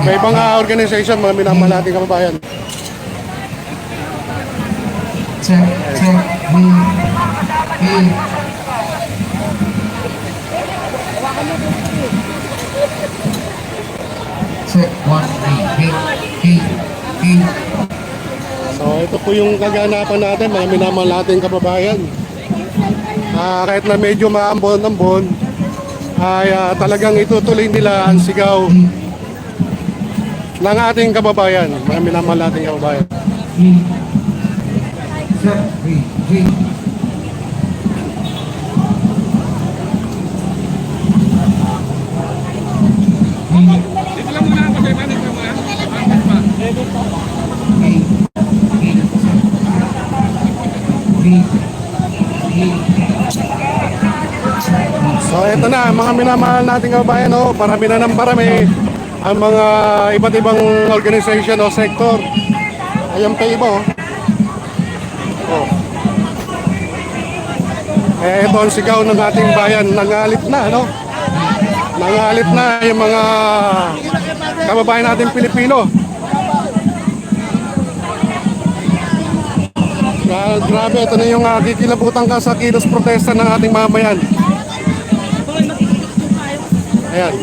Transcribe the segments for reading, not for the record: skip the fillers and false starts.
May mga organization, mga minamahal nating kababayan. Check. Check 1 So ito po yung kaganapan natin, mga minamahal nating kababayan. Kahit na medyo maambon-ambon, ay talagang itutuloy nila ang sigaw ng ating kababayan, mga minamahal nating kababayan. Dito lang muna ako kay Manny Kamara. So ito na, mga minamahal nating kababayan, oh, parami na ng parami ang mga iba't ibang organization o sector. Ayan pa iba, oh. Oh. Ito ang sigaw ng ating bayan, nangalit na, no? Nangalit na yung mga kababayan nating Pilipino. Grabe, ito na yung kikilabutan ka sa kilos protesta ng ating mamayan. Ayan.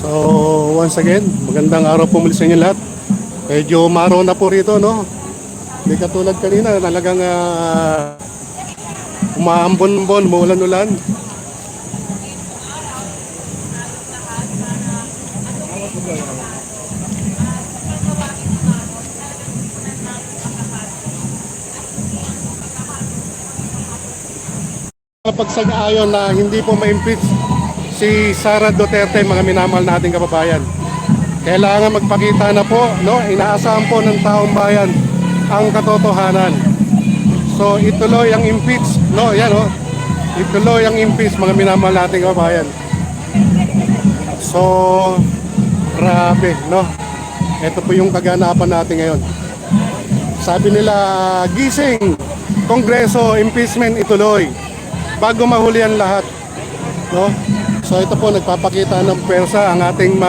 So once again, magandang araw po muli sa inyo lahat. Medyo umaraw na po rito, no? Hindi katulad kanina, talagang umaambon-ambon, umuulan-ulan. Pagsag-ayon na hindi po ma-impeach si Sara Duterte, mga minamahal nating kababayan. Kailangan magpakita na po, no? Inaasahan po ng taong bayan ang katotohanan. So ituloy ang impeach, no? Yan, no? Ituloy ang impeach, mga minamahal nating kababayan. So grabe, no? Ito po yung kaganapan natin ngayon. Sabi nila, gising, Kongreso, impeachment ituloy bago mahuli ang lahat, no? So ito po, nagpapakita ng pwersa ang ating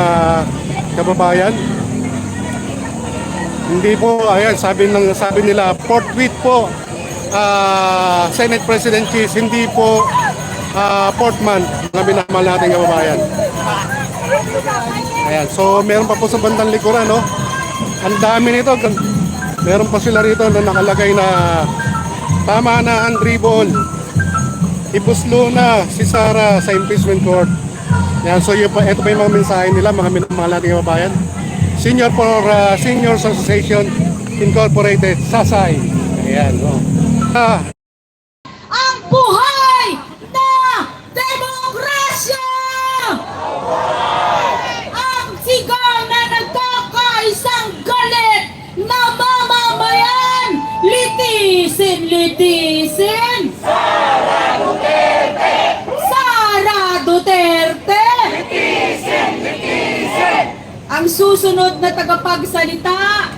kababayan. Hindi po, ayan, sabi nila, forthwith po, Senate President Cheese, hindi po Portman, na minamahal nating kababayan. Ayan, so meron pa po sa bandang likuran, no? Ang dami nito, meron pa sila rito na nakalagay na tama na ang dribble. Ipuslo na si Sara sa impeachment court. Yan, so ito pa yung mga mensahe nila, mga minamahal nating kababayan. Seniors Association Incorporated, SASAY. Ayan, no. Ang buhay na demokrasya! Ang sigaw na nagkakaisang galit na mamamayan! Litisin, litisin! Sara Duterte! Sara Duterte! Litisin, litisin! Ang susunod na tagapagsalita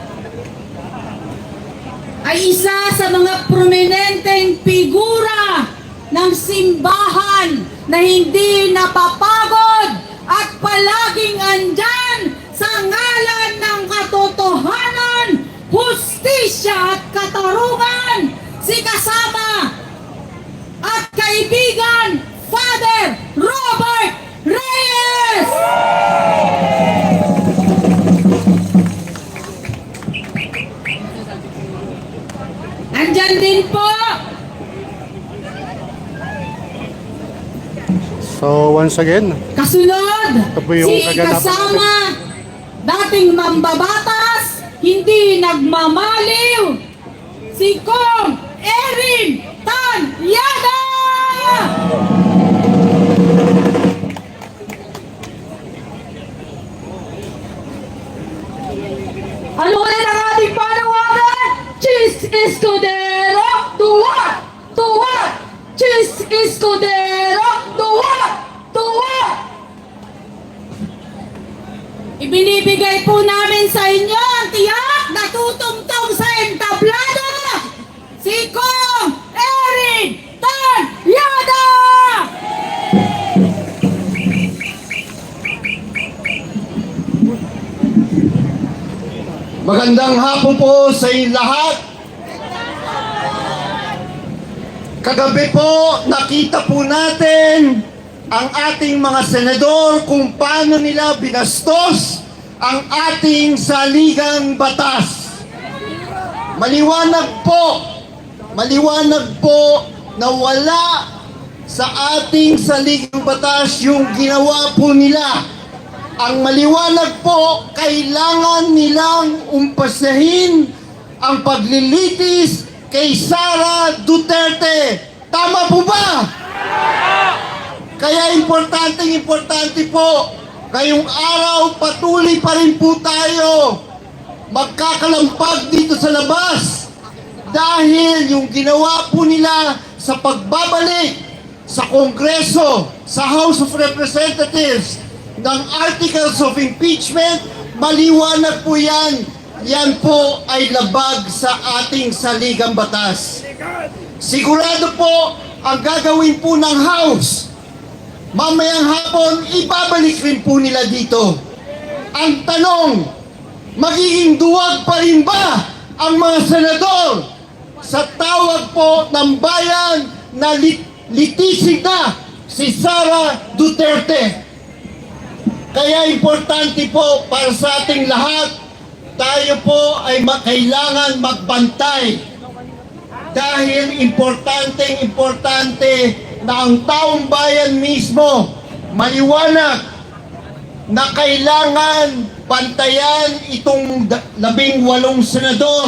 ay isa sa mga prominenteng figura ng simbahan na hindi napapagod at palaging andyan sa ngalan ng katotohanan, hustisya at katarungan, si kasama at kaibigan Father Robert Reyes! Andyan din po. So once again, Kasunod, ito po yung si kaganapan. kasama dating mambabatas, hindi nagmamaliw, si Kong Erin Tanyada! Ano ulit ang ating panawagan? Cheese Escudero, tuwa! Tuwa! Cheese Escudero, tuwa! Tuwa! Ibinibigay po namin sa inyo ang tiyak na tutungtong sa entablado! Si Kong Erin Tanyada! Magandang hapon po sa inyong lahat. Kagabi po, nakita po natin ang ating mga senador kung paano nila binastos ang ating saligang batas. Maliwanag po na wala sa ating saligang batas yung ginawa po nila. Ang maliwanag po, kailangan nilang umpasahin ang paglilitis kay Sara Duterte. Tama po ba? Kaya importante po, ngayong araw patuloy pa rin po tayo magkakalampag dito sa labas. Dahil yung ginawa po nila sa pagbabalik sa Kongreso, sa House of Representatives, ng Articles of Impeachment, maliwanag po yan. Yan po ay labag sa ating saligang batas. Sigurado po ang gagawin po ng House. Mamayang hapon, ibabalik rin po nila dito. Ang tanong, magiging duwag pa rin ba ang mga senador sa tawag po ng bayan na litisin na si Sara Duterte? Kaya importante po para sa ating lahat, tayo po ay kailangan magbantay. Dahil importante na ang taong bayan mismo maliwanag na kailangan bantayan itong 18 senador.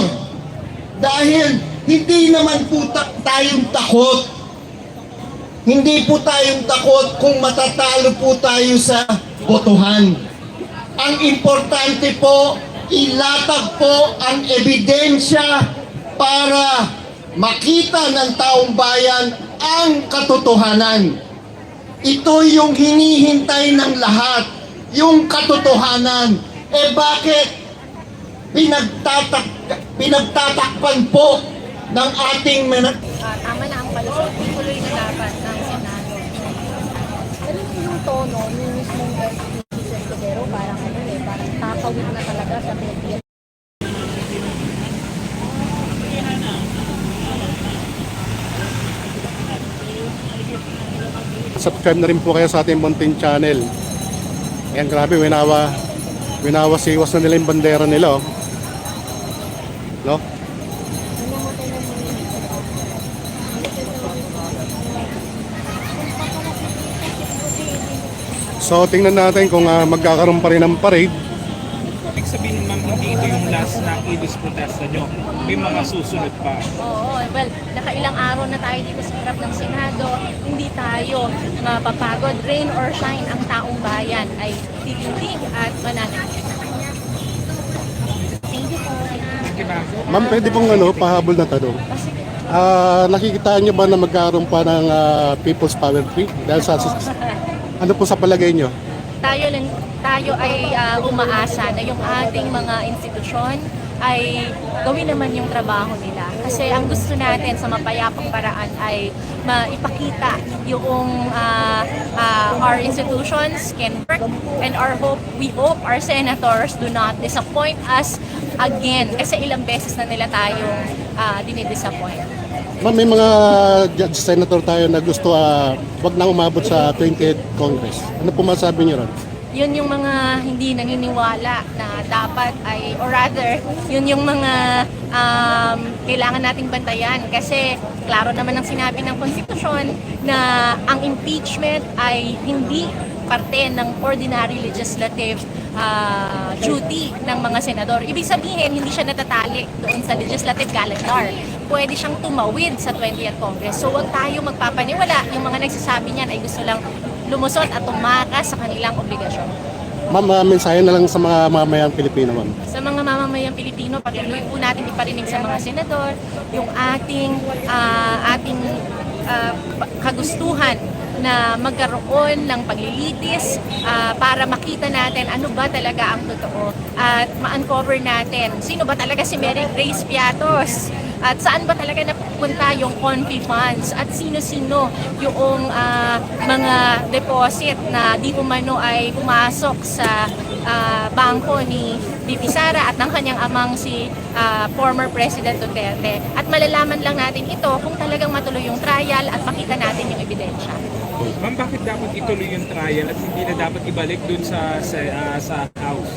Dahil hindi naman po tayong takot. Hindi po tayong takot kung matatalo po tayo sa botohan. Ang importante po, ilatag po ang ebidensya para makita ng taong bayan ang katotohanan. Ito yung hinihintay ng lahat, yung katotohanan. Bakit pinagtatakpan po ng ating tama na ang palusot, tuloy na dapat ng Senado. Pero yung tono, yung mismong Mr. Escudero, parang parang tatawid na talaga sa Pilipinas. Subscribe na rin po kayo sa ating munting channel. Ayan, grabe, winawasiwas na nila yung bandera nila, oh. No? So, tingnan natin kung magkakaroon pa rin ng parade. Ibig sabihin ma'am, hindi ito yung last na ilis protesta nyo. May mga susunod pa. Oo, well, nakailang araw na tayo dito sa harap ng Senado. Hindi tayo mapapagod. Rain or shine, ang taong bayan ay titindig at mananakit. Thank you po. Sige ma'am. Ma'am, pwede pong pahabol na tanong. Kasi Nakikita niyo ba na magkakaroon pa ng People's Power Tree? Dahil sa ano po sa palagay niyo? tayo ay umaasa na yung ating mga institusyon ay gawin naman yung trabaho nila. Kasi ang gusto natin sa mapayapang paraan ay maipakita yung our institutions can work, and we hope our senators do not disappoint us again. Kasi ilang beses na nila tayong dinidisappoint. Ma'am, may mga judge senator tayo na gusto wag na umabot sa 20th Congress. Ano po masabi niyo ron? yun yung mga hindi naniniwala na dapat ay, or rather, yun yung mga kailangan nating bantayan. Kasi klaro naman ang sinabi ng konstitusyon na ang impeachment ay hindi parte ng ordinary legislative duty ng mga senador. Ibig sabihin, hindi siya natatali doon sa legislative calendar. Pwede siyang tumawid sa 20th Congress. So huwag tayo magpapaniwala. Yung mga nagsasabi niyan ay gusto lang lumusot at tumakas sa kanilang obligasyon. Ma'am, mensahe na lang sa mga mamamayang Pilipino, ma'am. Sa mga mamamayang Pilipino, patuloy po natin iparinig sa mga senador yung ating kagustuhan na magkaroon ng paglilitis para makita natin ano ba talaga ang totoo at ma-uncover natin sino ba talaga si Mary Grace Piatos at saan ba talaga napupunta yung confi funds at sino-sino yung mga deposit na di umano ay pumasok sa bangko ni VP Sara at ng kanyang amang si former President Duterte. At malalaman lang natin ito kung talagang matuloy yung trial at makita natin yung ebidensya. Ma'am, bakit dapat ituloy yung trial at hindi na dapat ibalik dun sa House?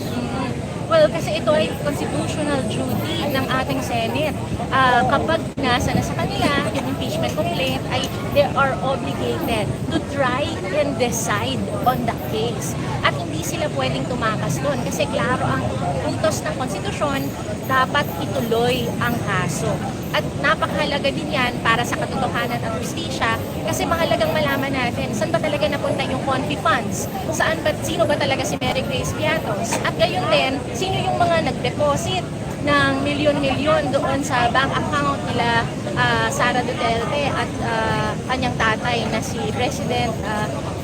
Well, kasi ito ay constitutional duty ng ating Senate. Kapag nasa na sa kanila yung impeachment complaint, ay they are obligated to try and decide on the case. At hindi sila pwedeng tumakas doon kasi klaro ang utos ng konstitusyon, dapat ituloy ang kaso. At napakahalaga din yan para sa katotohanan at justisya kasi mahalagang malaman natin saan ba talaga napunta yung confi funds, sino ba talaga si Mary Grace Piatos, at gayon din, sino yung mga nag-deposit ng milyon-milyon doon sa bank account nila Sara Duterte at kanyang tatay na si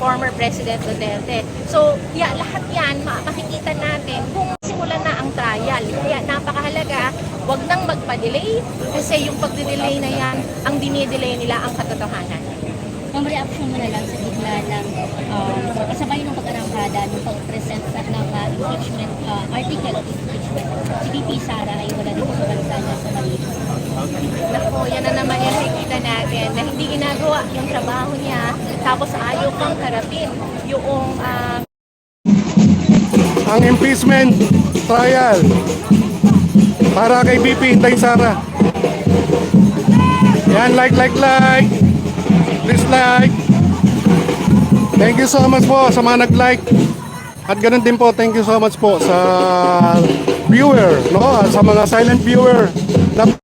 former President Duterte. So, lahat yan makikita natin kung simulan na ang trial. Kaya napakahalaga, wag nang magpa-delay kasi yung pagde-delay na yan, ang dinidelay nila ang katotohanan. Ang reaction mo na lang sa bigla ng kasabay ng pag-arangkada ng pag-present ng impeachment article of impeachment. Si VP Sara ay wala dito sa bansa niya sa Manila. Nako, yan na naman yung nakikita natin na hindi ginagawa yung trabaho niya tapos ayaw pang harapin yung Ang impeachment trial para kay VP Inday Sara. Yan, like. Please like. Thank you so much po sa mga nag-like. At ganun din po, thank you so much po sa viewer, no? Sa mga silent viewer na